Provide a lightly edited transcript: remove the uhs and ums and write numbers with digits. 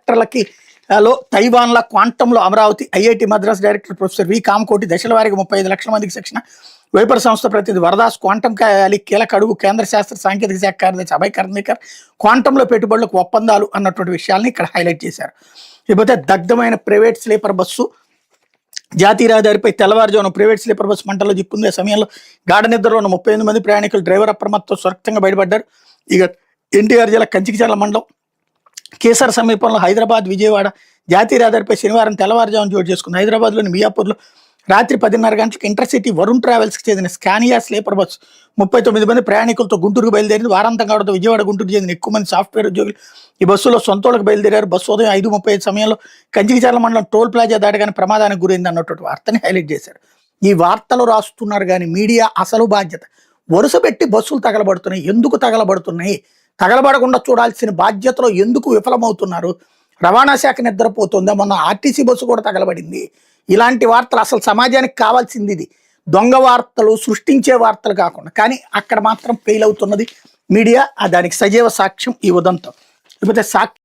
సెక్టర్లకి తైవాన్ల క్వాంటంలో Amaravati IIT Madras director professor V Kamakoti దశల వారీగా 35 లక్షల మందికి శిక్షణ. వైపర్ సంస్థ ప్రతినిధి వరదాస్ క్వాంటం ఖాళీ కీలక అడుగు కేంద్ర శాస్త్ర సాంకేతిక శాఖ కార్యదర్శి అభయ్ కర్ణికర్ క్వాంటంలో పెట్టుబడులకు ఒప్పందాలు అన్నటువంటి విషయాల్ని ఇక్కడ హైలైట్ చేశారు. ఇకపోతే దగ్ధమైన ప్రైవేట్ స్లీపర్ బస్సు జాతీయ రహదారిపై తెల్లవారుజామున ప్రైవేట్ స్లీపర్ బస్సు మంటల్లో చిక్కుంది. సమయంలో గాఢ నిద్రలో ఉన్న 38 మంది ప్రయాణికులు డ్రైవర్ అప్రమత్తంతో సురక్షితంగా బయటపడ్డారు. ఇక ఎన్టీఆర్ జిల్లా కంచికిచర్ల మండలం కేసర్ సమీపంలో హైదరాబాద్ విజయవాడ జాతీయ రహదారిపై శనివారం తెల్లవారుజామున చోటు చేసుకుంది. హైదరాబాద్లోని మియాపూర్లో రాత్రి 10:30 గంటలకు ఇంటర్సిటీ వరుణ్ ట్రావెల్స్కి చెందిన స్కానియా స్లీపర్ బస్సు 39 మంది ప్రయాణికులతో గుంటూరుకు బయలుదేరింది. వారాంతం కావడంతో విజయవాడ గుంటూరు చెందిన ఎక్కువ మంది సాఫ్ట్వేర్ ఉద్యోగులు ఈ బస్సులో సొంతోళ్ళకి బయలుదేరారు. బస్సు ఉదయం 5:35 సమయంలో కంచికిచర్ల మండలం టోల్ ప్లాజా దాటగానే ప్రమాదానికి గురైంది అన్నటువంటి వార్తని హైలైట్ చేశారు. ఈ వార్తలు రాస్తున్నారు కానీ మీడియా అసలు బాధ్యత వరుస పెట్టి బస్సులు తగలబడుతున్నాయి. ఎందుకు తగలబడుతున్నాయి? తగలబడకుండా చూడాల్సిన బాధ్యతలో ఎందుకు విఫలమవుతున్నారు? రవాణా శాఖ నిద్రపోతుందా? మొన్న ఆర్టీసీ బస్సు కూడా తగలబడింది. ఇలాంటి వార్తలు అసలు సమాజానికి కావాల్సింది ఇది. దొంగ వార్తలు సృష్టించే వార్తలు కాకుండా. కానీ అక్కడ మాత్రం ఫెయిల్ అవుతున్నది మీడియా. దానికి సజీవ సాక్ష్యం ఈ ఉదంతం. లేకపోతే